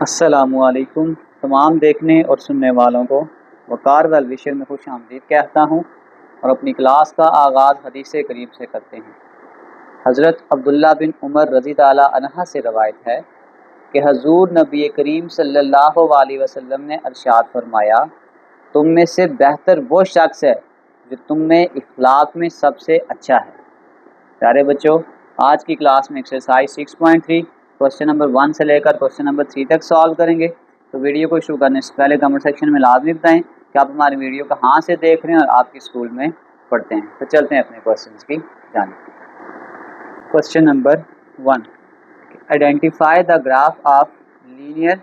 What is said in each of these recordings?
अस्सलामुअलैकुम तमाम देखने और सुनने वालों को वक़ार व विशर में खुश आमदीद कहता हूँ और अपनी क्लास का आगाज़ हदीस करीब से करते हैं। हज़रत अब्दुल्ला बिन उमर रज़ी ताला अन्हा से रवायत है कि हज़ूर नबी करीम सल्लल्लाहु अलैहि वसल्लम ने इरशाद फरमाया, तुम में से बेहतर वो शख्स है जो तुम में इखलाक में सबसे अच्छा है। प्यारे बच्चों, आज की क्लास में एक्सरसाइज 6.3 क्वेश्चन नंबर 1 से लेकर क्वेश्चन नंबर 3 तक सॉल्व करेंगे। तो वीडियो को शुरू करने से पहले कमेंट सेक्शन में लाजमी बताएं कि आप हमारी वीडियो कहाँ से देख रहे हैं और आपके स्कूल में पढ़ते हैं। तो चलते हैं अपने क्वेश्चंस की जानिब। Question number 1, identify the graph of linear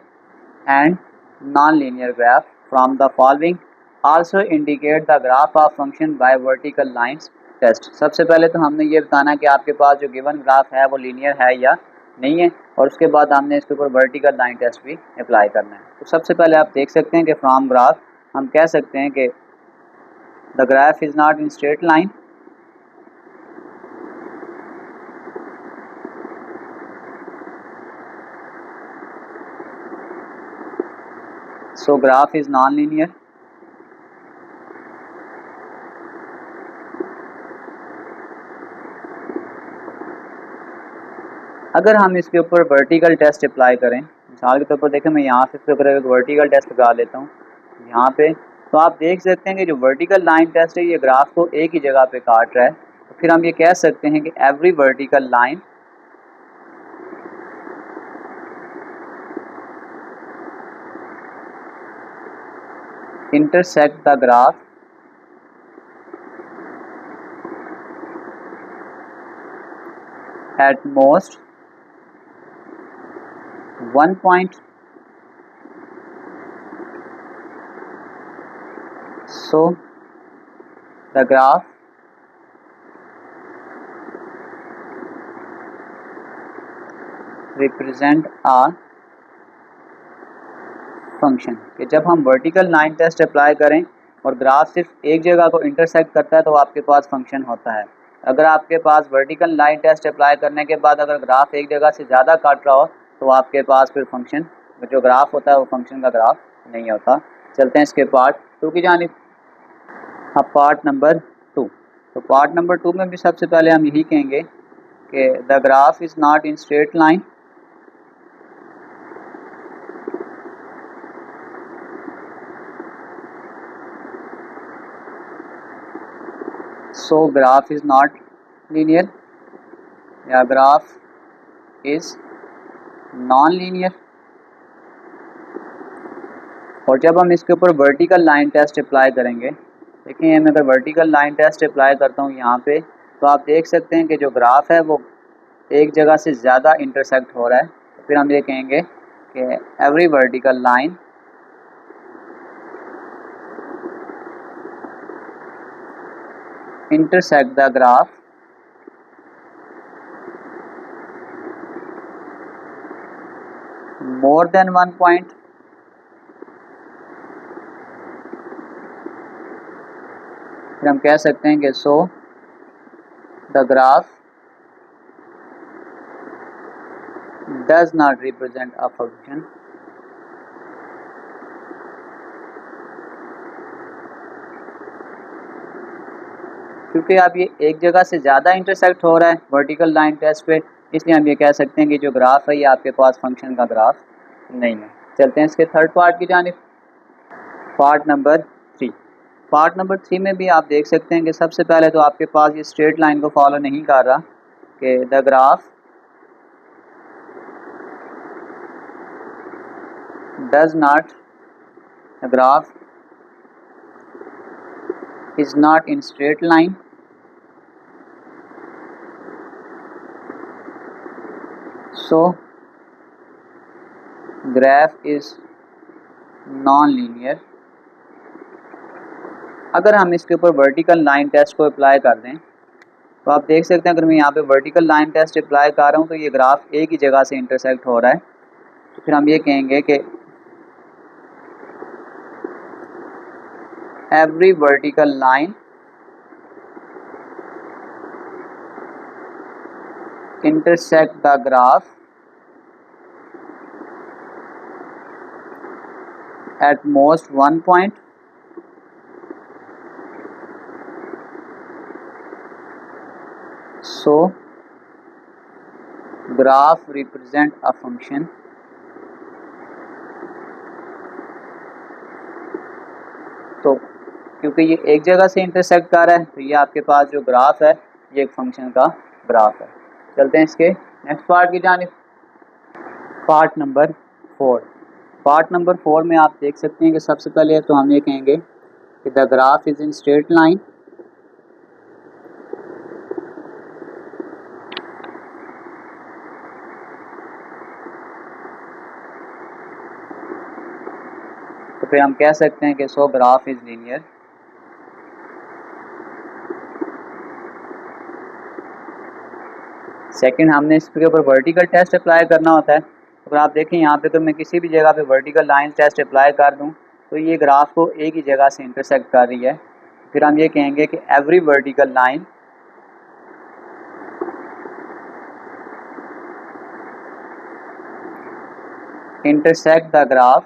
and non linear graph from the following, also indicate the graph of function by vertical lines test. सबसे पहले तो हमने ये बताना कि आपके पास जो गिवन ग्राफ है वो लीनियर है या नहीं है, और उसके बाद हमने इसके ऊपर वर्टिकल लाइन टेस्ट भी अप्लाई करना है। तो सबसे पहले आप देख सकते हैं कि फ्रॉम ग्राफ हम कह सकते हैं कि the graph is not in straight line, so graph is non linear. अगर हम इसके ऊपर वर्टिकल टेस्ट अप्लाई करें, मिसाल के तौर पर देखें, मैं यहाँ से इसके ऊपर एक वर्टिकल टेस्ट लगा लेता हूँ यहाँ पे, तो आप देख सकते हैं कि जो वर्टिकल लाइन टेस्ट है ये ग्राफ को एक ही जगह पे काट रहा है। तो फिर हम ये कह सकते हैं कि every vertical line intersect the graph at most one point, so the graph represent a function. कि जब हम वर्टिकल लाइन टेस्ट अप्लाई करें और ग्राफ सिर्फ एक जगह को इंटरसेक्ट करता है तो आपके पास फंक्शन होता है। अगर आपके पास वर्टिकल लाइन टेस्ट अप्लाई करने के बाद अगर ग्राफ एक जगह से ज़्यादा काट रहा हो तो आपके पास फिर फंक्शन जो ग्राफ होता है वो फंक्शन का ग्राफ नहीं होता। चलते हैं इसके पार्ट 2 की जानिब। अब पार्ट नंबर 2, तो पार्ट नंबर 2 में भी सबसे पहले हम यही कहेंगे कि the graph is not in straight line, so graph is not linear या graph is non-linear। और जब हम इसके ऊपर वर्टिकल लाइन टेस्ट अप्लाई करेंगे, देखिए मैं अगर वर्टिकल लाइन टेस्ट अप्लाई करता हूँ यहाँ पे, तो आप देख सकते हैं कि जो ग्राफ है वो एक जगह से ज़्यादा इंटरसेक्ट हो रहा है। तो फिर हम ये कहेंगे कि every vertical line intersect the graph more than one point, फिर हम कह सकते हैं कि so the graph does not represent a function, क्योंकि अब ये एक जगह से ज़्यादा इंटरसेक्ट हो रहा है वर्टिकल लाइन टेस्ट पे, इसलिए हम ये कह सकते हैं कि जो ग्राफ है ये आपके पास फंक्शन का ग्राफ नहीं है। चलते हैं इसके थर्ड पार्ट की जानिब, पार्ट नंबर 3। पार्ट नंबर 3 में भी आप देख सकते हैं कि सबसे पहले तो आपके पास ये स्ट्रेट लाइन को फॉलो नहीं कर रहा कि the graph does not, the graph is not in straight line, so graph is non-linear। अगर हम इसके ऊपर वर्टिकल लाइन टेस्ट को अप्लाई कर दें तो आप देख सकते हैं, अगर मैं यहाँ पे वर्टिकल लाइन टेस्ट अप्लाई कर रहा हूँ तो ये ग्राफ एक ही जगह से इंटरसेक्ट हो रहा है। तो फिर हम ये कहेंगे कि every vertical line intersect the graph at most one point, so graph represent a function तो क्योंकि ये एक जगह से इंटरसेक्ट कर रहा है तो ये आपके पास जो ग्राफ है ये एक फंक्शन का ग्राफ है। चलते हैं इसके नेक्स्ट पार्ट की जानिब। Part number 4। पार्ट नंबर 4 में आप देख सकते हैं कि सबसे पहले तो हम ये कहेंगे कि the graph is in straight line. तो फिर हम कह सकते हैं कि सो ग्राफ इज लीनियर। सेकंड, हमने इसके ऊपर वर्टिकल टेस्ट अप्लाई करना होता है। अगर आप देखें यहाँ पे, तो मैं किसी भी जगह पे वर्टिकल लाइन टेस्ट अप्लाई कर दूँ तो ये ग्राफ को एक ही जगह से इंटरसेक्ट कर रही है। फिर हम ये कहेंगे कि every vertical line intersect the graph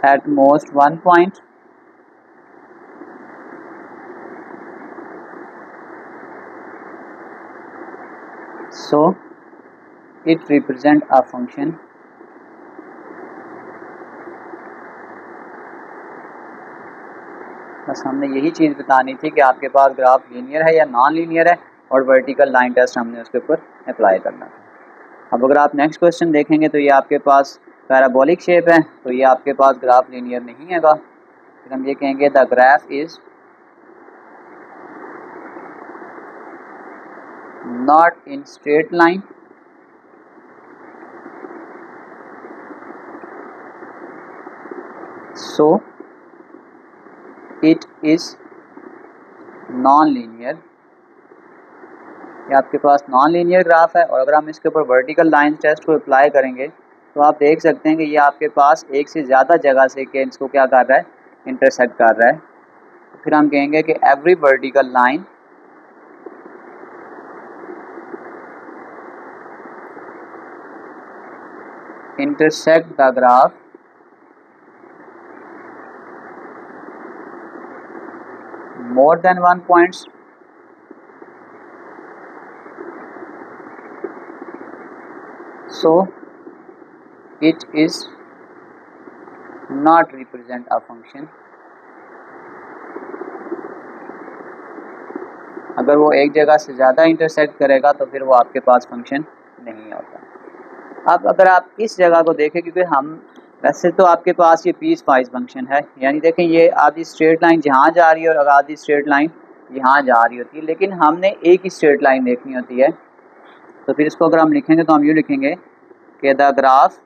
at most one point, so it represent a function बस हमने यही चीज़ बतानी थी कि आपके पास ग्राफ लीनियर है या नॉन लीनियर है और वर्टिकल लाइन टेस्ट हमने उसके ऊपर अप्लाई करना था। अब अगर आप नेक्स्ट क्वेश्चन देखेंगे तो ये आपके पास पैराबोलिक शेप है, तो ये आपके पास ग्राफ लीनियर नहीं हैगा। फिर हम ये कहेंगे the graph is not in straight line, so it is non linear. ये आपके पास नॉन लीनियर ग्राफ है और अगर हम इसके ऊपर वर्टिकल लाइन टेस्ट को अप्लाई करेंगे तो आप देख सकते हैं कि ये आपके पास एक से ज़्यादा जगह से कि इसको क्या कर रहा है, इंटरसेक्ट कर रहा है। तो फिर हम कहेंगे कि every vertical line intersect the graph more than one points, so it is not represent a function। अगर वो एक जगह से ज़्यादा इंटरसेक्ट करेगा तो फिर वो आपके पास फंक्शन नहीं होता। अब अगर आप इस जगह को देखें, क्योंकि हम वैसे तो आपके पास ये पीस वाइज फंक्शन है, यानी देखें ये आधी स्ट्रेट लाइन जहाँ जा रही है और आधी स्ट्रेट लाइन यहाँ जा रही होती है, लेकिन हमने एक ही स्ट्रेट लाइन देखनी होती है। तो फिर इसको अगर हम लिखेंगे तो हम यूँ लिखेंगे कि the graph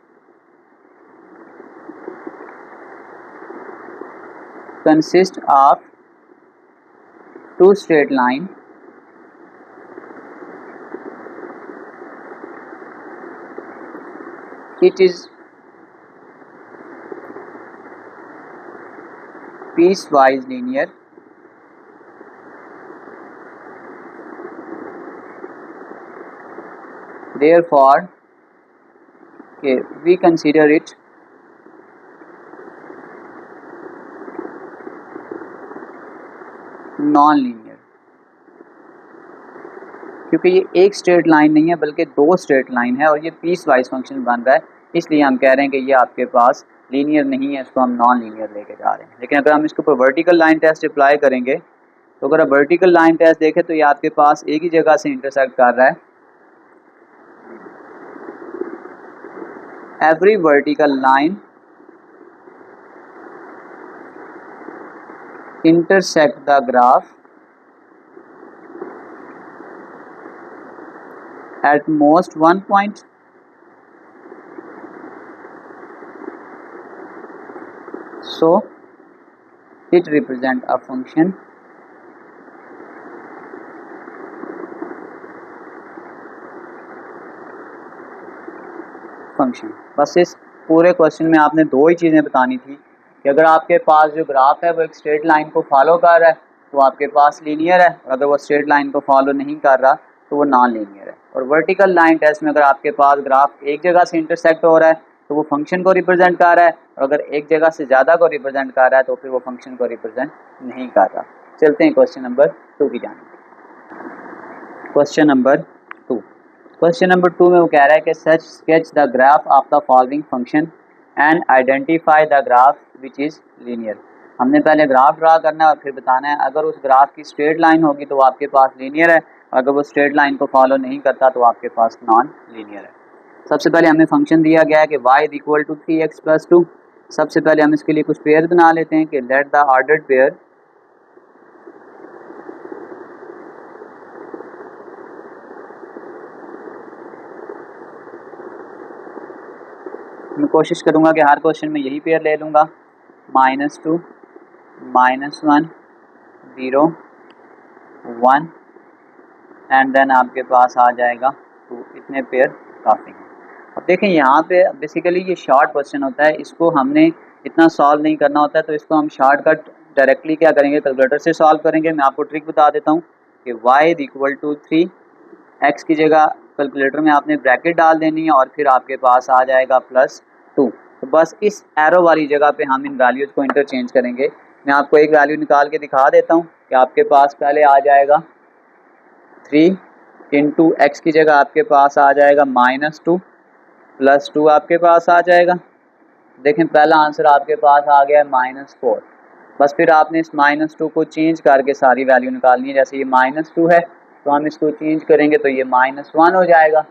consist of two straight line it is piecewise linear, therefore we consider it non linear. क्योंकि ये एक स्ट्रेट लाइन नहीं है बल्कि दो स्ट्रेट लाइन है और ये पीस वाइज फंक्शन बन रहा है, इसलिए हम कह रहे हैं कि ये आपके पास लीनियर नहीं है, इसको हम नॉन लीनियर लेके जा रहे हैं। लेकिन अगर हम इसके ऊपर वर्टिकल लाइन टेस्ट अप्लाई करेंगे तो अगर आप वर्टिकल लाइन टेस्ट देखें तो ये आपके पास एक ही जगह से इंटरसेक्ट कर रहा है। Every vertical line intersect the graph at most one point, so it represent a function बस इस पूरे क्वेश्चन में आपने दो ही चीज़ें बतानी थी कि अगर आपके पास जो ग्राफ है वो एक स्ट्रेट लाइन को फॉलो कर रहा है तो आपके पास लीनियर है, और अगर वो स्ट्रेट लाइन को फॉलो नहीं कर रहा तो वो नॉन लीनियर है। और वर्टिकल लाइन टेस्ट में अगर आपके पास ग्राफ एक जगह से इंटरसेक्ट हो रहा है तो वो फंक्शन को रिप्रेजेंट कर रहा है, और अगर एक जगह से ज़्यादा को रिप्रेजेंट कर रहा है तो फिर वो फंक्शन को रिप्रेजेंट नहीं कर रहा। चलते हैं क्वेश्चन नंबर 2 की जानिब। क्वेश्चन नंबर 2 में वो कह रहा है कि सच sketch the graph of the following function and identify the graph which is linear. हमने पहले ग्राफ ड्रा करना है और फिर बताना है अगर उस ग्राफ की स्ट्रेट लाइन होगी तो वो आपके पास लीनियर है, अगर वो स्ट्रेट लाइन को फॉलो नहीं करता तो आपके पास नॉन लीनियर है। सबसे पहले हमें फंक्शन दिया गया है कि y is equal to 3x plus 2। सबसे पहले हम इसके लिए कुछ पेयर बना लेते हैं कि लेट द ऑर्डर्ड पेयर मैं कोशिश करूंगा कि हर क्वेश्चन में यही पेयर ले लूँगा, -2 -1 0 1 एंड देन आपके पास आ जाएगा 2। इतने पेयर काफ़ी हैं। अब देखें यहाँ पे बेसिकली ये शॉर्ट क्वेश्चन होता है, इसको हमने इतना सॉल्व नहीं करना होता है, तो इसको हम शॉर्टकट डायरेक्टली क्या करेंगे, कैलकुलेटर से सॉल्व करेंगे। मैं आपको ट्रिक बता देता हूँ कि y is equal to 3, x की जगह कैलकुलेटर में आपने ब्रैकेट डाल देनी है और फिर आपके पास आ जाएगा +2। तो बस इस एरो वाली जगह पे हम इन वैल्यूज़ को इंटरचेंज करेंगे। मैं आपको एक वैल्यू निकाल के दिखा देता हूँ कि आपके पास पहले आ जाएगा 3 इंटू एक्स की जगह आपके पास आ जाएगा -2 +2 आपके पास आ जाएगा। देखें पहला आंसर आपके पास आ गया है -4। बस फिर आपने इस -2 को चेंज करके सारी वैल्यू निकालनी है। जैसे ये -2 है तो हम इसको चेंज करेंगे तो ये -1 हो जाएगा,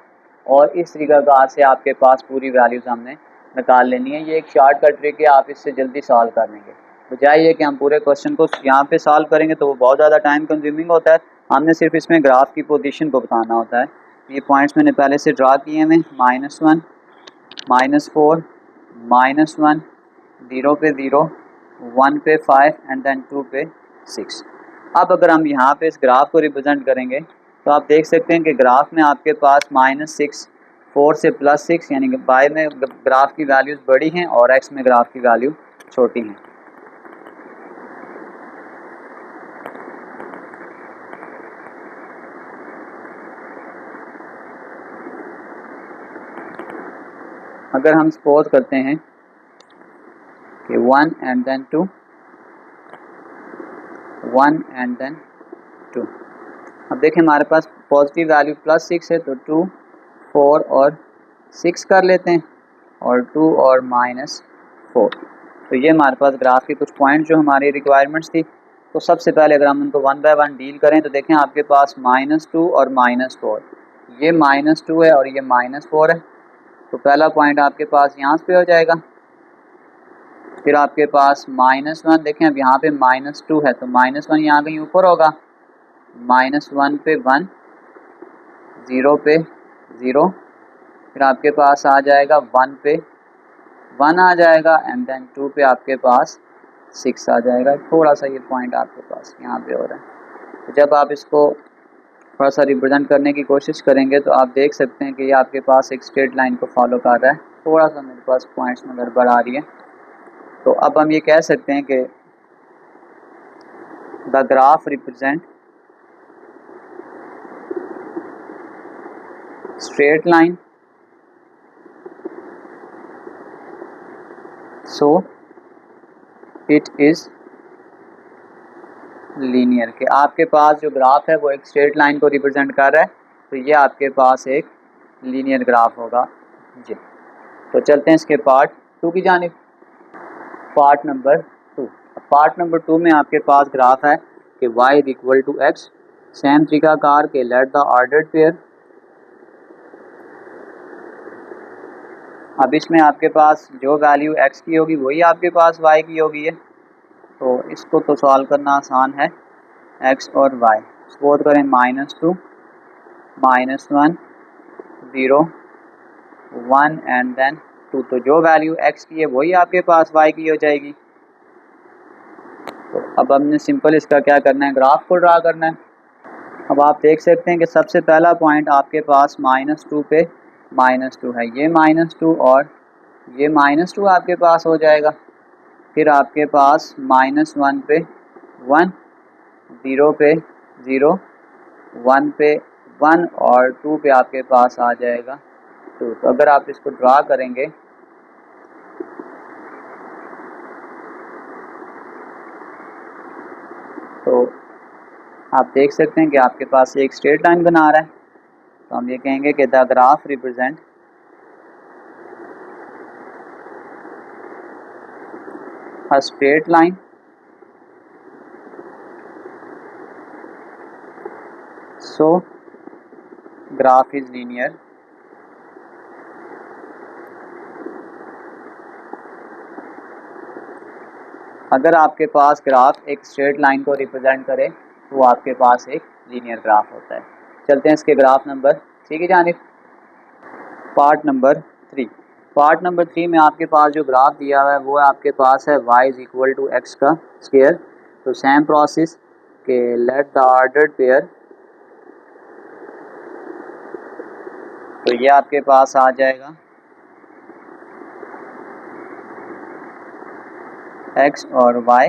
और इस तरीक़ाकार से आपके पास पूरी वैल्यूज़ हमने निकाल लेनी है। ये एक शॉर्टकट ट्रिक है, आप इससे जल्दी सॉल्व कर लेंगे। बजाय ये कि हम पूरे क्वेश्चन को यहाँ पे सॉल्व करेंगे तो वो बहुत ज़्यादा टाइम कंज्यूमिंग होता है। हमने सिर्फ इसमें ग्राफ की पोजीशन को बताना होता है। ये पॉइंट्स मैंने पहले से ड्रा किए हैं, -1 -4 -1 0 पे 0 1 पे 5 एंड देन 2 पे 6। अब अगर हम यहाँ पे इस ग्राफ को रिप्रेजेंट करेंगे तो आप देख सकते हैं कि ग्राफ में आपके पास -6 4 से +6 यानी कि y में ग्राफ की वैल्यूज़ बड़ी हैं और x में ग्राफ की वैल्यू छोटी हैं। अगर हम सपोज करते हैं कि 1 एंड देन 2 1 एंड देन 2, अब देखें हमारे पास पॉजिटिव वैल्यू +6 है तो 2 4 और 6 कर लेते हैं और 2 और -4। तो ये हमारे पास ग्राफ के कुछ पॉइंट जो हमारी रिक्वायरमेंट्स थी। तो सबसे पहले अगर हम उनको 1 बाय 1 डील करें तो देखें आपके पास -2 और -4, ये -2 है और ये -4 है। तो पहला पॉइंट आपके पास यहाँ पे हो जाएगा। फिर आपके पास -1, देखें अब यहाँ पे -2 है तो -1 यहाँ कहीं ऊपर होगा, -1 पे 1 0 पे 0, फिर आपके पास आ जाएगा 1 पे 1 आ जाएगा एंड देन 2 पे आपके पास 6 आ जाएगा। थोड़ा सा ये पॉइंट आपके पास यहाँ पे हो रहा है। तो जब आप इसको थोड़ा सा रिप्रेजेंट करने की कोशिश करेंगे तो आप देख सकते हैं कि ये आपके पास एक स्ट्रेट लाइन को फॉलो कर रहा है। थोड़ा सा मेरे पास पॉइंट्स में गड़बड़ आ रही है। तो अब हम ये कह सकते हैं कि the graph represent straight line so it is linear, कि आपके पास जो ग्राफ है वो एक स्ट्रेट लाइन को रिप्रेजेंट कर रहा है, तो ये आपके पास एक लीनियर ग्राफ होगा जी। तो चलते हैं इसके पार्ट 2 की जानिब। पार्ट नंबर 2, पार्ट नंबर 2 में आपके पास ग्राफ है कि y is equal to x. Same तरीकाकार के लेट द ऑर्डर्ड पेयर। अब इसमें आपके पास जो वैल्यू x की होगी वही आपके पास y की होगी है, तो इसको तो सॉल्व करना आसान है। x और y सपोज करें -2 -1 0 1 एंड देन 2, तो जो वैल्यू x की है वही आपके पास y की हो जाएगी। तो अब हमने सिंपल इसका क्या करना है, ग्राफ को ड्रा करना है। अब आप देख सकते हैं कि सबसे पहला पॉइंट आपके पास -2 पे -2 है, ये -2 और ये -2 आपके पास हो जाएगा। फिर आपके पास -1 पे 1 0 पे 0 1 पे 1 और 2 पे आपके पास आ जाएगा 2। तो अगर आप इसको ड्रा करेंगे तो आप देख सकते हैं कि आपके पास एक स्ट्रेट लाइन बना रहा है। तो हम ये कहेंगे कि the graph represent a straight line so graph is linear अगर आपके पास ग्राफ एक स्ट्रेट लाइन को रिप्रेजेंट करे तो वो आपके पास एक लीनियर ग्राफ होता है। चलते हैं इसके ग्राफ नंबर 3 की जानिब। पार्ट नंबर 3 पार्ट नंबर 3 में आपके पास जो ग्राफ दिया हुआ है वो आपके पास है y is equal to x का स्क्वायर। तो सेम प्रोसेस के लेट द ऑर्डर्ड पेयर, तो ये आपके पास आ जाएगा x और y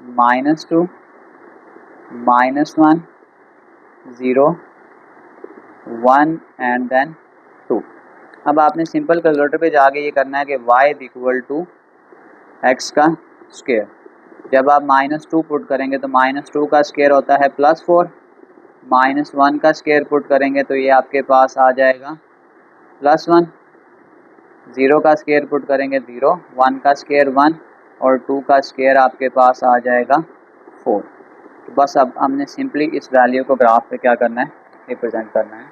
-2 -1 0 1 एंड देन 2। अब आपने सिंपल कैलकुलेटर पे जाके ये करना है कि y is equal to x का स्क्वायर। जब आप -2 पुट करेंगे तो -2 का स्क्वायर होता है +4, -1 का स्क्वायर पुट करेंगे तो ये आपके पास आ जाएगा +1, 0 का स्क्वायर पुट करेंगे 0, 1 का स्क्वायर 1 और 2 का स्क्वायर आपके पास आ जाएगा 4। तो बस अब हमने सिंपली इस वैल्यू को ग्राफ पे क्या करना है, रिप्रेजेंट करना है।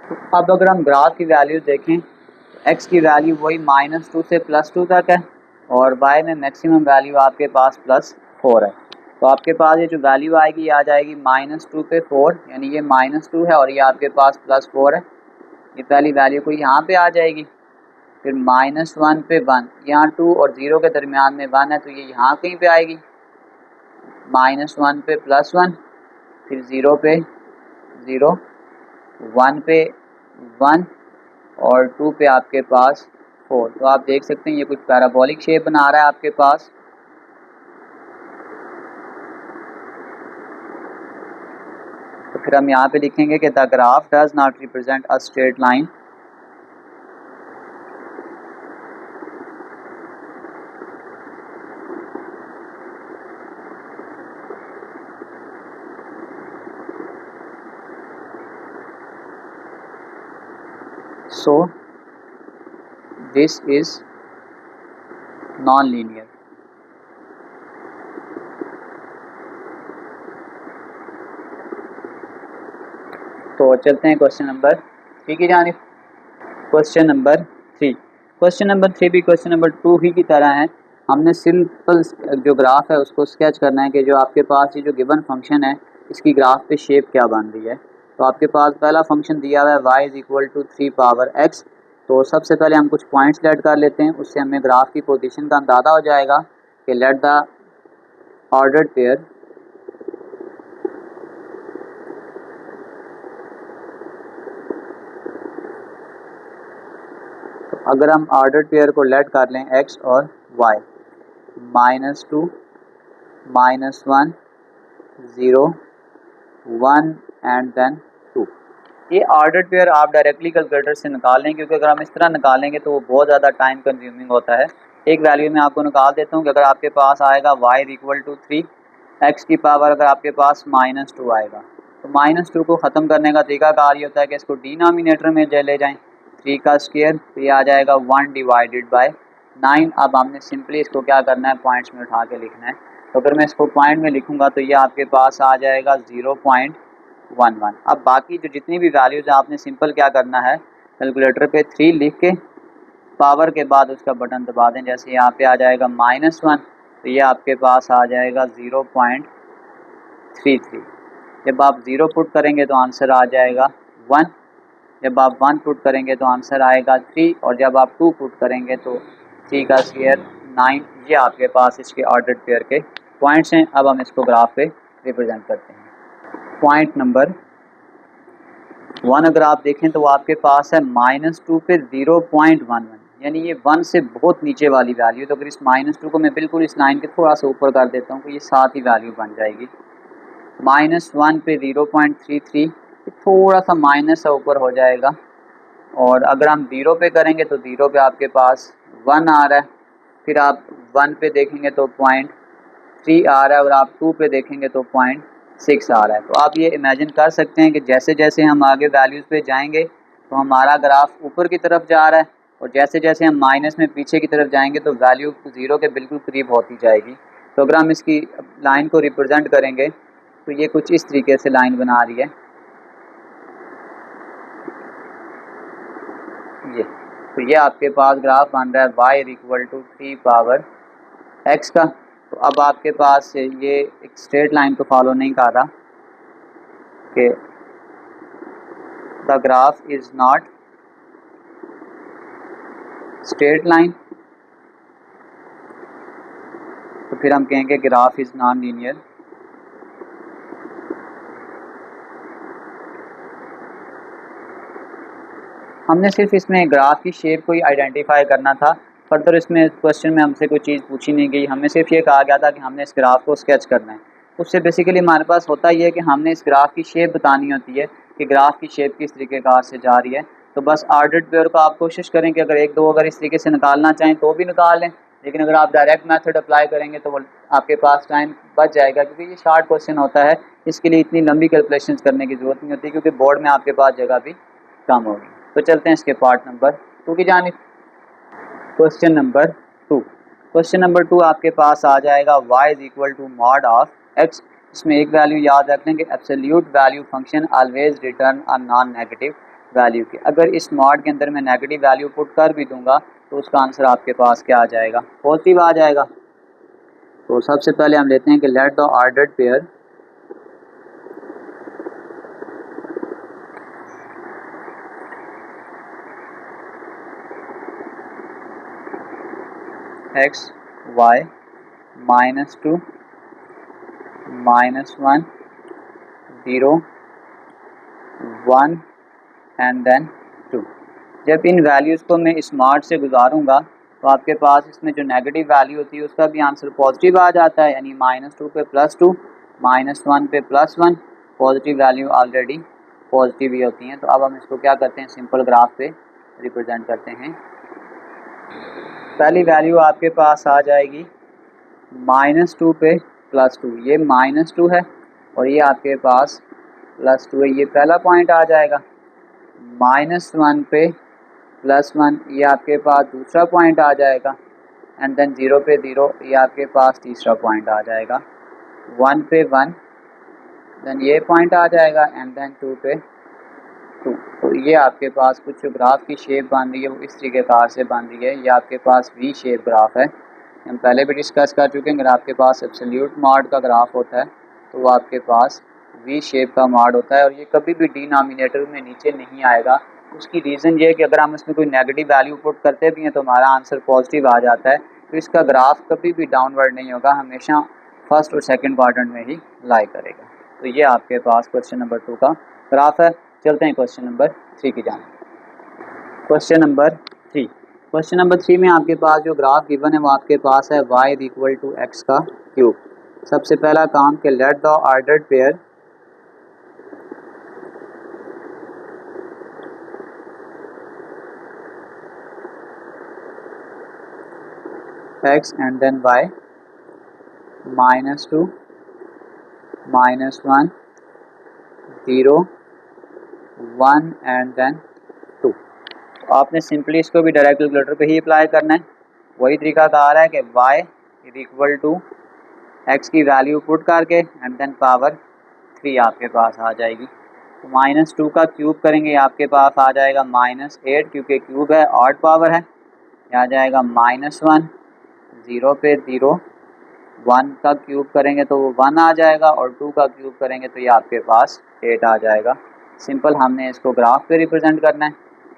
तो अब अगर हम ग्राफ की वैल्यू देखें तो x की वैल्यू वही -2 से +2 तक है और y में मैक्सिमम वैल्यू आपके पास +4 है। तो आपके पास ये जो वैल्यू आएगी ये आ जाएगी -2 पे 4, यानी ये -2 है और ये आपके पास +4 है। ये पहली वैल्यू को यहाँ पे आ जाएगी। फिर -1 पे 1, यहाँ 2 और 0 के दरमियान में 1 है तो ये यहाँ कहीं पे आएगी। -1 पे +1, फिर 0 पे 0, 1 पे 1 और 2 पे आपके पास 4। तो आप देख सकते हैं ये कुछ पैराबोलिक शेप बना रहा है आपके पास। तो फिर हम यहाँ पे लिखेंगे कि the graph does not represent a straight line so this is non-linear। तो चलते हैं क्वेश्चन नंबर 3 की जानिब। क्वेश्चन नंबर 3 भी क्वेश्चन नंबर 2 ही की तरह है। हमने सिंपल जो ग्राफ है उसको स्केच करना है कि जो आपके पास ये जो गिवन फंक्शन है इसकी ग्राफ पे शेप क्या बन रही है। तो आपके पास पहला फंक्शन दिया हुआ है y is equal to 3 power x। तो सबसे पहले हम कुछ पॉइंट्स ऐड कर लेते हैं, उससे हमें ग्राफ की पोजीशन का अंदाज़ा हो जाएगा कि लेट द ऑर्डर्ड पेयर अगर हम ऑर्डर्ड पेयर को लेट कर लें x और y, -2 -1 0 1 एंड देन 2। ये ऑर्डर्ड पेयर आप डायरेक्टली कैलकुलेटर से निकाल लें, क्योंकि अगर हम इस तरह निकालेंगे तो वो बहुत ज़्यादा टाइम कंज्यूमिंग होता है। एक वैल्यू में आपको निकाल देता हूँ कि अगर आपके पास आएगा y इक्वल टू 3, x की पावर अगर आपके पास -2 आएगा तो -2 को ख़त्म करने का तरीका कार ये होता है कि इसको डिनोमिनेटर में ले जाएँ। 3 का स्क्वायर तो ये आ जाएगा 1 डिवाइडेड बाय 9। अब हमने सिंपली इसको क्या करना है, पॉइंट्स में उठा के लिखना है। तो अगर मैं इसको पॉइंट में लिखूँगा तो ये आपके पास आ जाएगा 0.11। अब बाकी जो जितनी भी वैल्यूज़ आपने सिंपल क्या करना है, कैलकुलेटर पे 3 लिख के पावर के बाद उसका बटन दबा दें। जैसे यहाँ पे आ जाएगा -1 तो ये आपके पास आ जाएगा 0.33। जब आप 0 पुट करेंगे तो आंसर आ जाएगा 1, जब आप 1 पुट करेंगे तो आंसर आएगा 3 और जब आप 2 पुट करेंगे तो 3 का स्क्वायर 9। ये आपके पास इसके ऑर्डर्ड पेयर के पॉइंट्स हैं। अब हम इसको ग्राफ पे रिप्रेजेंट करते हैं। पॉइंट नंबर 1 अगर आप देखें तो वो आपके पास है -2 पे 0.11, यानी ये 1 से बहुत नीचे वाली वैल्यू। तो अगर इस -2 को मैं बिल्कुल इस लाइन के थोड़ा सा ऊपर कर देता हूँ तो ये साथ ही वैल्यू बन जाएगी। -1 पे 0.33 थोड़ा सा माइनस सा ऊपर हो जाएगा। और अगर हम 0 पे करेंगे तो 0 पे आपके पास 1 आ रहा है, फिर आप 1 पे देखेंगे तो 0.3 आ रहा है, और आप 2 पे देखेंगे तो 0.6 आ रहा है। तो आप ये इमेजिन कर सकते हैं कि जैसे जैसे हम आगे वैल्यूज़ पे जाएंगे तो हमारा ग्राफ ऊपर की तरफ जा रहा है, और जैसे जैसे हम माइनस में पीछे की तरफ जाएंगे तो वैल्यू 0 के बिल्कुल करीब होती जाएगी। तो अगर हम इसकी लाइन को रिप्रेजेंट करेंगे तो ये कुछ इस तरीके से लाइन बना रही है ये। तो ये आपके पास ग्राफ बन रहा है y = 3 पावर x का। तो अब आपके पास ये एक स्ट्रेट लाइन को फॉलो नहीं कर रहा कि the graph is not straight line, तो फिर हम कहेंगे ग्राफ इज़ नॉन लीनियर। हमने सिर्फ इसमें ग्राफ की शेप को ही आइडेंटिफाई करना था, फर्दर इसमें क्वेश्चन में हमसे कोई चीज़ पूछी नहीं गई। हमें सिर्फ ये कहा गया था कि हमने इस ग्राफ को स्केच करना है। उससे बेसिकली हमारे पास होता ही है कि हमने इस ग्राफ की शेप बतानी होती है कि ग्राफ की शेप किस तरीके कार से जा रही है। तो बस ऑर्डर्ड पेयर को आप कोशिश करें कि अगर एक दो अगर इस तरीके से निकालना चाहें तो भी निकाल लें, लेकिन अगर आप डायरेक्ट मेथड अप्लाई करेंगे तो आपके पास टाइम बच जाएगा, क्योंकि ये शॉर्ट क्वेश्चन होता है। इसके लिए इतनी लंबी कैलकुलेशंस करने की ज़रूरत नहीं होती, क्योंकि बोर्ड में आपके पास जगह भी कम होगी। तो चलते हैं इसके पार्ट नंबर 2 की जानिब। Question number 2। क्वेश्चन नंबर 2 आपके पास आ जाएगा y = mod ऑफ x। इसमें एक वैल्यू याद रख लें कि absolute value function always return a non negative value की। अगर इस मॉड के अंदर मैं नेगेटिव वैल्यू पुट कर भी दूंगा तो उसका आंसर आपके पास क्या आ जाएगा? पॉजिटिव आ जाएगा। तो सबसे पहले हम लेते हैं कि let the ordered pair x y -2 -1 0 1 and then 2। जब इन वैल्यूज़ को मैं स्मार्ट से गुजारूंगा तो आपके पास इसमें जो नेगेटिव वैल्यू होती है उसका भी आंसर पॉजिटिव आ जाता है, यानी -2 पे +2, -1 पे +1। पॉजिटिव वैल्यू ऑलरेडी पॉजिटिव ही होती हैं। तो अब हम इसको क्या करते हैं, सिंपल ग्राफ पे रिप्रेजेंट करते हैं। पहली वैल्यू आपके पास आ जाएगी -2 पे +2। ये -2 है और ये आपके पास +2 है, ये पहला पॉइंट आ जाएगा। -1 पे +1 ये आपके पास दूसरा पॉइंट आ जाएगा। एंड देन 0 पे 0 ये आपके पास तीसरा पॉइंट आ जाएगा। 1 पे 1 देन ये पॉइंट आ जाएगा, एंड देन 2 पे 2। तो ये आपके पास कुछ जो ग्राफ की शेप बन रही है वो इस तरीके कार से बन रही है। ये आपके पास वी शेप ग्राफ है। हम पहले भी डिस्कस कर चुके हैं, अगर आपके पास एब्सोल्यूट मॉड का ग्राफ होता है तो वो आपके पास वी शेप का मॉड होता है, और ये कभी भी डिनोमिनेटर में नीचे नहीं आएगा। उसकी रीज़न ये है कि अगर हम इसमें कोई नेगेटिव वैल्यू पुट करते भी हैं तो हमारा आंसर पॉजिटिव आ जाता है। तो इसका ग्राफ कभी भी डाउनवर्ड नहीं होगा, हमेशा फर्स्ट और सेकंड क्वाड्रेंट में ही लाई करेगा। तो ये आपके पास क्वेश्चन नंबर 2 का ग्राफ है। चलते हैं क्वेश्चन नंबर 3 की जानिब। Question number 3। क्वेश्चन नंबर 3 में आपके पास जो ग्राफ गिवन है वो आपके पास है y = x का क्यूब। सबसे पहला काम कि let the ordered pair x and then y -2 -1 0 1 and then 2। तो आपने सिंपली इसको भी डायरेक्ट कैलकुलेटर पे ही अप्लाई करना है। वही तरीका कहा रहा है कि y = x की वैल्यू पुट करके एंड देन पावर 3 आपके पास आ जाएगी। तो -2 का क्यूब करेंगे आपके पास आ जाएगा -8, क्योंकि क्यूब है ऑड पावर है। यह आ जाएगा -1 0 पे 0 1 का क्यूब करेंगे तो वो 1 आ जाएगा, और 2 का क्यूब करेंगे तो ये आपके पास 8 आ जाएगा। सिंपल हमने इसको ग्राफ पे रिप्रेजेंट करना है,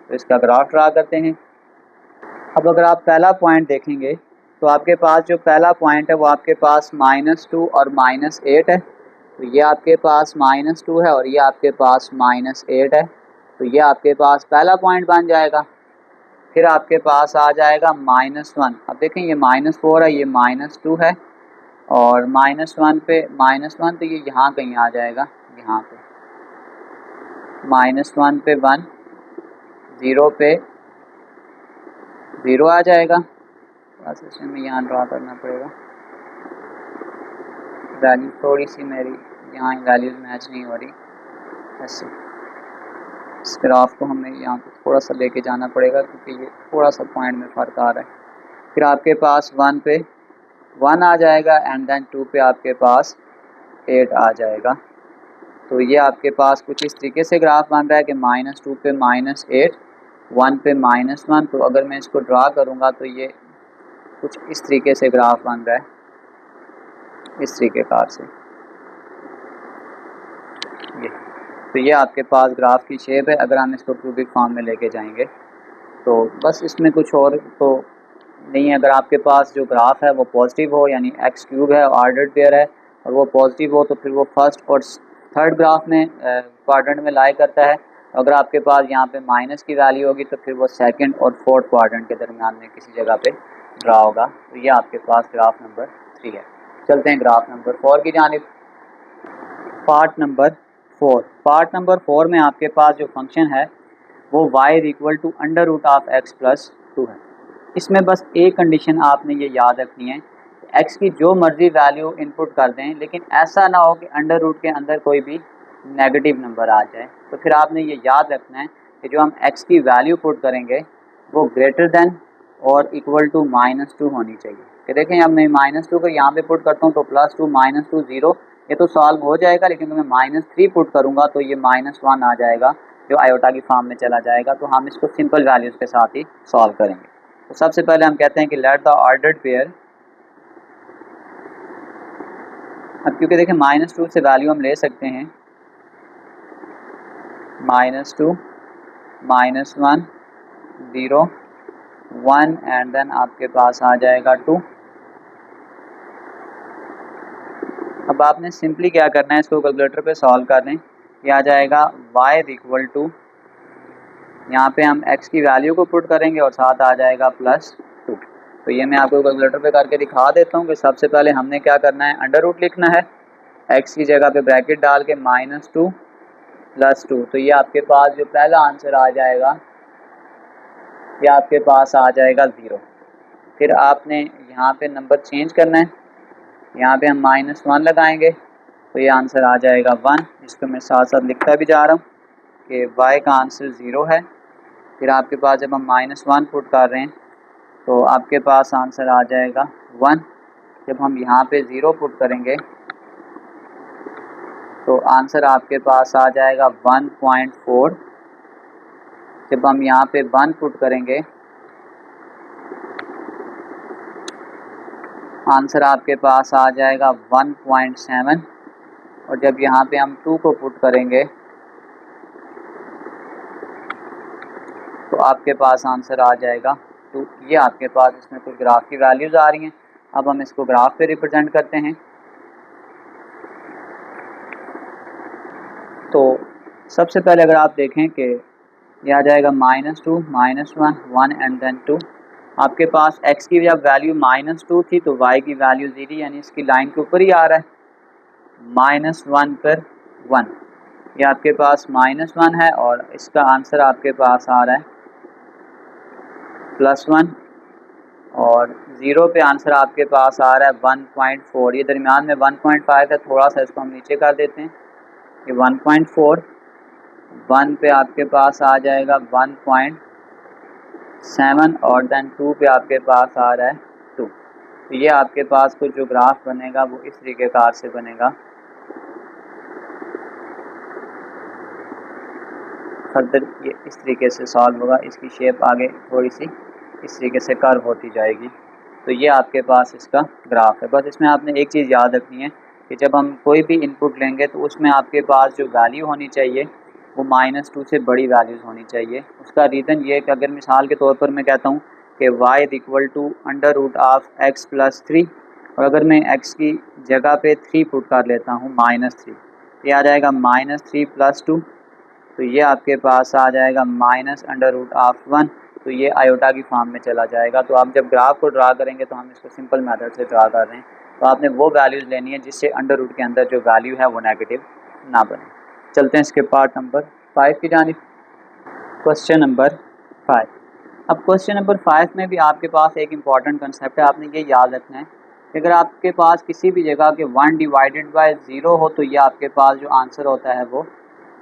तो इसका ग्राफ ड्रा करते हैं। अब अगर आप पहला पॉइंट देखेंगे तो आपके पास जो पहला पॉइंट है वो आपके पास -2 और -8 है। तो ये आपके पास -2 है और ये आपके पास -8 है। तो ये आपके पास पहला पॉइंट बन जाएगा। फिर आपके पास आ जाएगा -1। अब देखें ये -4 है, ये -2 है, और -1 पे -1 तो ये यहाँ कहीं आ जाएगा, यहाँ पे। -1 पे 1, 0 पे 0 आ जाएगा। बस इसे में यहाँ ड्रा करना पड़ेगा। वैल्यू थोड़ी सी मेरी यहाँ वैल्यूज मैच नहीं हो रही, ऐसे इस ग्राफ को हमें यहाँ पे थोड़ा सा लेके जाना पड़ेगा क्योंकि ये थोड़ा सा पॉइंट में फ़र्क आ रहा है। फिर आपके पास 1 पे 1 आ जाएगा एंड देन 2 पे आपके पास 8 आ जाएगा। तो ये आपके पास कुछ इस तरीके से ग्राफ बन रहा है कि -2 पे -8, 1 पे -1। तो अगर मैं इसको ड्रा करूँगा तो ये कुछ इस तरीके से ग्राफ बन रहा है, इस तरीके कार से ये। तो ये आपके पास ग्राफ की शेप है। अगर हम इसको क्यूबिक फॉर्म में लेके जाएंगे तो बस इसमें कुछ और तो नहीं है। अगर आपके पास जो ग्राफ है वो पॉजिटिव हो, यानी एक्स क्यूब है, ऑर्डर्ड पेयर है और वो पॉजिटिव हो, तो फिर वो फर्स्ट और थर्ड ग्राफ में क्वाड्रेंट में लाई करता है। अगर आपके पास यहाँ पे माइनस की वैल्यू होगी तो फिर वो सेकंड और फोर्थ क्वाड्रेंट के दरमियान में किसी जगह पे ड्रा होगा। तो ये आपके पास ग्राफ नंबर 3 है। चलते हैं ग्राफ नंबर 4 की जानिब। पार्ट नंबर 4 में आपके पास जो फंक्शन है वो y = (x+2) है। इसमें बस एक कंडीशन आपने ये याद रखनी है, x की जो मर्ज़ी वैल्यू इनपुट कर दें, लेकिन ऐसा ना हो कि अंडर रूट के अंदर कोई भी नेगेटिव नंबर आ जाए। तो फिर आपने ये याद रखना है कि जो हम x की वैल्यू पुट करेंगे वो ग्रेटर देन और इक्वल टू -2 होनी चाहिए। कि देखें अब मैं -2 को यहाँ पे पुट करता हूँ तो +2 -2 0, ये तो सॉल्व हो जाएगा। लेकिन मैं -3 पुट करूँगा तो ये -1 आ जाएगा, जो आयोटा की फॉर्म में चला जाएगा। तो हम इसको सिंपल वैल्यूज़ के साथ ही सॉल्व करेंगे। तो सबसे पहले हम कहते हैं कि लेट द ऑर्डर्ड पेयर, अब क्योंकि देखें -2 से वैल्यू हम ले सकते हैं, -2 -1 0 1 एंड देन आपके पास आ जाएगा 2। अब आपने सिंपली क्या करना है, इसको कैलकुलेटर पे सॉल्व कर लें। ये आ जाएगा y = यहाँ पे हम x की वैल्यू को पुट करेंगे और साथ आ जाएगा +2। तो ये मैं आपको कैलकुलेटर पे करके दिखा देता हूँ कि सबसे पहले हमने क्या करना है, अंडर रूट लिखना है, x की जगह पे ब्रैकेट डाल के -2 +2। तो ये आपके पास जो पहला आंसर आ जाएगा ये आपके पास आ जाएगा 0। फिर आपने यहाँ पे नंबर चेंज करना है, यहाँ पे हम -1 लगाएंगे तो ये आंसर आ जाएगा 1। इसको मैं साथ साथ लिखता भी जा रहा हूँ कि y का आंसर 0 है। फिर आपके पास जब हम -1 पुट कर रहे हैं तो आपके पास आंसर आ जाएगा 1। जब हम यहाँ पे 0 पुट करेंगे तो आंसर आपके पास आ जाएगा 1.4। जब हम यहाँ पे 1 पुट करेंगे आंसर आपके पास आ जाएगा 1.7। और जब यहाँ पे हम 2 को पुट करेंगे तो आपके पास आंसर आ जाएगा 2। ये आपके पास इसमें कुछ ग्राफ की वैल्यूज़ आ रही हैं। अब हम इसको ग्राफ पे रिप्रेजेंट करते हैं। तो सबसे पहले अगर आप देखें कि ये आ जाएगा -2 -1 1 एंड देन 2। आपके पास x की जब वैल्यू -2 थी तो y की वैल्यू 0, यानी इसकी लाइन के ऊपर ही आ रहा है, -1 पर 1। ये आपके पास -1 है और इसका आंसर आपके पास आ रहा है +1। और 0 पे आंसर आपके पास आ रहा है 1.4। ये दरमियान में 1.5 है, थोड़ा सा इसको हम नीचे कर देते हैं। ये 1.4, 1 पे आपके पास आ जाएगा 1.7 और देन 2 पे आपके पास आ रहा है 2। तो ये आपके पास कुछ जो ग्राफ बनेगा वो इस तरीके कार से बनेगा। फर्दर ये इस तरीके से सॉल्व होगा, इसकी शेप आगे थोड़ी सी इस तरीके से कर्व होती जाएगी। तो ये आपके पास इसका ग्राफ है। बस इसमें आपने एक चीज़ याद रखनी है कि जब हम कोई भी इनपुट लेंगे तो उसमें आपके पास जो वैल्यू होनी चाहिए वो -2 से बड़ी वैल्यूज़ होनी चाहिए। उसका रीज़न ये है कि अगर मिसाल के तौर पर मैं कहता हूँ कि y = (x+3) और अगर मैं x की जगह पे 3 पुट कर लेता हूँ -3, ये आ जाएगा -3 + 2। तो ये आपके पास आ जाएगा -√1। तो ये आयोटा की फॉर्म में चला जाएगा। तो आप जब ग्राफ को ड्रा करेंगे तो हम इसको सिंपल मेथड से ड्रा कर रहे हैं, तो आपने वो वैल्यूज़ लेनी है जिससे अंडर रूट के अंदर जो वैल्यू है वो नेगेटिव ना बने। चलते हैं इसके पार्ट नंबर 5 की जानिब। Question number 5। अब क्वेश्चन नंबर 5 में भी आपके पास एक इम्पॉर्टेंट कंसेप्ट है, आपने ये याद रखना है कि अगर आपके पास किसी भी जगह के 1 डिवाइडेड बाय 0 हो तो ये आपके पास जो आंसर होता है वो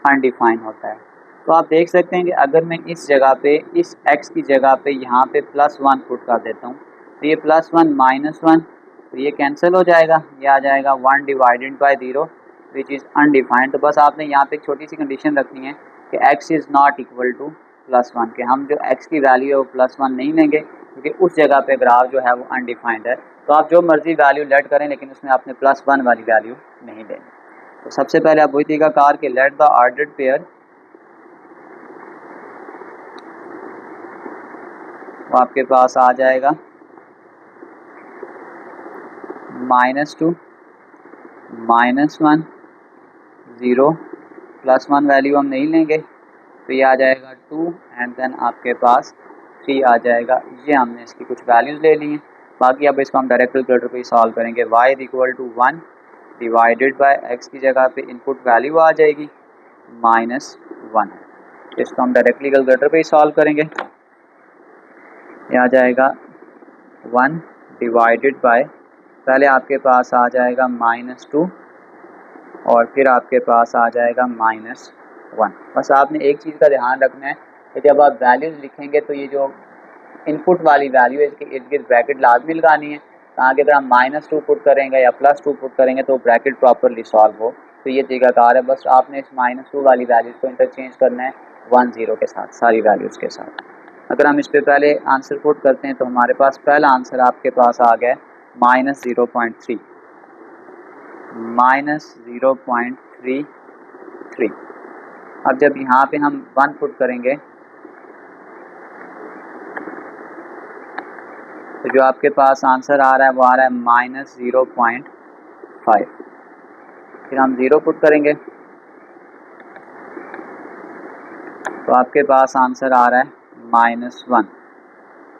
अनडिफाइन होता है। तो आप देख सकते हैं कि अगर मैं इस जगह पे इस x की जगह पे यहाँ पे +1 पुट कर देता हूँ तो ये +1 -1 तो ये कैंसिल हो जाएगा, ये आ जाएगा 1 divided by 0 which is undefined. तो बस आपने यहाँ पे एक छोटी सी कंडीशन रखनी है कि x is not equal to +1 के हम जो x की वैल्यू है वो +1 नहीं लेंगे क्योंकि उस जगह पे ग्राफ जो है वो अनडिफाइंड है। तो आप जो मर्जी वैल्यू लेट करें लेकिन उसमें आपने +1 वाली वैल्यू नहीं लेनी। तो सबसे पहले आप वही तरीका कार के लेट द ऑर्डर्ड पेयर वो आपके पास आ जाएगा -2 -1 0 +1 वैल्यू हम नहीं लेंगे तो ये आ जाएगा 2 एंड देन आपके पास 3 आ जाएगा। ये हमने इसकी कुछ वैल्यूज़ ले ली हैं, बाकी अब इसको हम डायरेक्ट कैलकुलेटर पे ही सॉल्व करेंगे। y = 1 डिवाइडेड बाय x की जगह पे इनपुट वैल्यू आ जाएगी -1। इसको हम डायरेक्टली कैलकुलेटर पे ही सॉल्व करेंगे। ये आ जाएगा 1 डिवाइडेड बाय पहले आपके पास आ जाएगा -2 और फिर आपके पास आ जाएगा -1। बस आपने एक चीज़ का ध्यान रखना है कि जब आप वैल्यूज़ लिखेंगे तो ये जो इनपुट वाली वैल्यू है इसके इर्द गिर्द ब्रैकेट लाजमी लगानी है ताकि अगर हम -2 पुट करेंगे या +2 पुट करेंगे तो ब्रैकेट प्रॉपरली सॉल्व हो। तो ये तरीकाकार है, बस आपने इस -2 वाली वैल्यूज़ को इंटरचेंज करना है 1 0 के साथ, सारी वैल्यूज़ के साथ। अगर हम इस पर पहले आंसर पुट करते हैं तो हमारे पास पहला आंसर आपके पास आ गया -0.3 -0.33। अब जब यहाँ पे हम 1 पुट करेंगे तो जो आपके पास आंसर आ रहा है वो आ रहा है -0.5। फिर हम 0 पुट करेंगे तो आपके पास आंसर आ रहा है -1।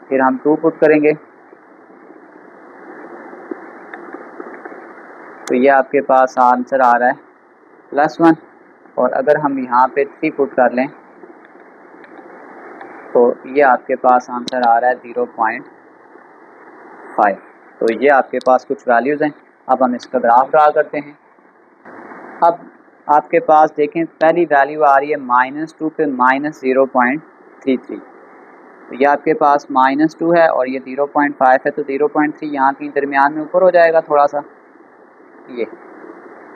फिर हम 2 पुट करेंगे तो ये आपके पास आंसर आ रहा है +1। और अगर हम यहाँ पे 3 पुट कर लें तो ये आपके पास आंसर आ रहा है 0.5। तो ये आपके पास कुछ वैल्यूज़ हैं। अब हम इसका ग्राफ ड्रा करते हैं। अब आपके पास देखें पहली वैल्यू आ रही है -2 पे -0.33। तो ये आपके पास -2 है और ये 0.5 है तो 0.3 यहाँ की दरमियान में ऊपर हो जाएगा थोड़ा सा ये।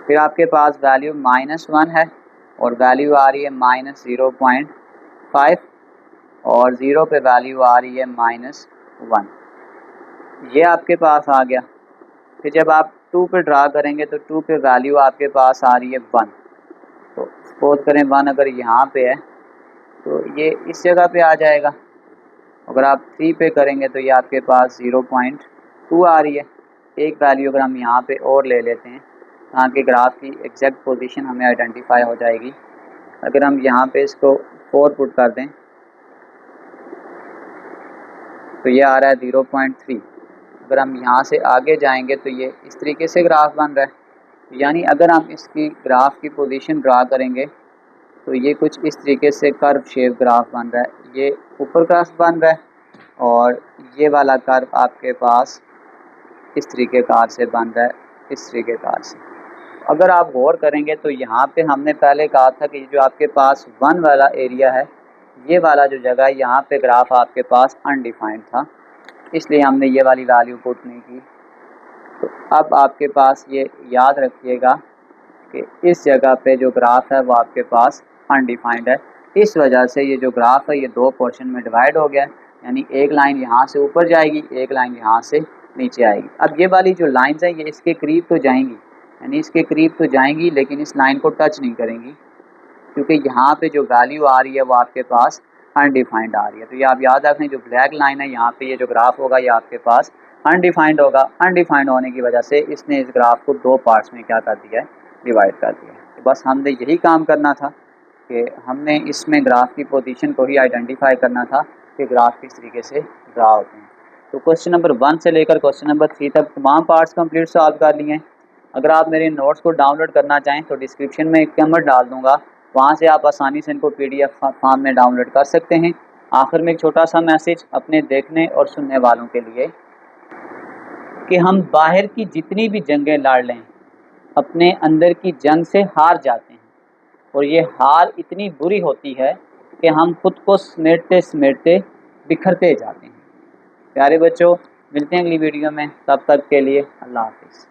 फिर आपके पास वैल्यू -1 है और वैल्यू आ रही है -0.5 और 0 पे वैल्यू आ रही है -1। ये आपके पास आ गया। फिर जब आप 2 पे ड्रा करेंगे तो 2 पे वैल्यू आपके पास आ रही है 1। तो सपोज करें 1 अगर यहाँ पे है तो ये इस जगह पे आ जाएगा। अगर आप 3 पे करेंगे तो ये आपके पास 0.2 आ रही है। एक वैल्यू अगर हम यहाँ पे और ले लेते हैं ताकि ग्राफ की एग्जैक्ट पोजीशन हमें आइडेंटिफाई हो जाएगी। अगर हम यहाँ पे इसको 4 पुट कर दें तो ये आ रहा है 0.3। अगर हम यहाँ से आगे जाएंगे तो ये इस तरीके से ग्राफ बन रहा है। यानी अगर हम इसकी ग्राफ की पोजीशन ड्रा करेंगे तो ये कुछ इस तरीके से कर्व शेप ग्राफ बन रहा है। ये ऊपर ग्राफ बन रहा है और ये वाला कर्व आपके पास इस तरीके कार से बन रहा है, इस तरीके कार से। अगर आप गौर करेंगे तो यहाँ पे हमने पहले कहा था कि जो आपके पास 1 वाला एरिया है ये वाला जो जगह है यहाँ पे ग्राफ आपके पास अनडिफाइंड था, इसलिए हमने ये वाली वैल्यू पुट नहीं की। तो अब आपके पास ये याद रखिएगा कि इस जगह पे जो ग्राफ है वो आपके पास अनडिफाइंड है। इस वजह से ये जो ग्राफ है ये 2 पोर्शन में डिवाइड हो गया है, यानी एक लाइन यहाँ से ऊपर जाएगी, एक लाइन यहाँ से नीचे आएगी। अब ये वाली जो लाइंस हैं ये इसके करीब तो जाएंगी, यानी इसके करीब तो जाएंगी लेकिन इस लाइन को टच नहीं करेंगी क्योंकि यहाँ पे जो वैल्यू आ रही है वो आपके पास अनडिफाइंड आ रही है। तो ये आप याद रखें, जो ब्लैक लाइन है यहाँ पे ये जो ग्राफ होगा ये आपके पास अनडिफाइंड होगा। अनडिफाइंड होने की वजह से इसने इस ग्राफ को 2 पार्ट्स में क्या कर दिया है, डिवाइड कर दिया है। तो बस हमने यही काम करना था कि हमने इसमें ग्राफ की पोजीशन को ही आइडेंटिफाई करना था कि ग्राफ किस तरीके से ड्रा होते हैं। तो क्वेश्चन नंबर 1 से लेकर क्वेश्चन नंबर 3 तक तमाम पार्ट्स कंप्लीट सॉल्व कर लिए हैं। अगर आप मेरे नोट्स को डाउनलोड करना चाहें तो डिस्क्रिप्शन में एक नंबर डाल दूँगा, वहाँ से आप आसानी से इनको PDF फॉर्म में डाउनलोड कर सकते हैं। आखिर में एक छोटा सा मैसेज अपने देखने और सुनने वालों के लिए कि हम बाहर की जितनी भी जंगें लड़ लें, अपने अंदर की जंग से हार जाते हैं, और ये हार इतनी बुरी होती है कि हम खुद को समेटते समेटते बिखरते जाते हैं। प्यारे बच्चों, मिलते हैं अगली वीडियो में, तब तक के लिए अल्लाह हाफिज़।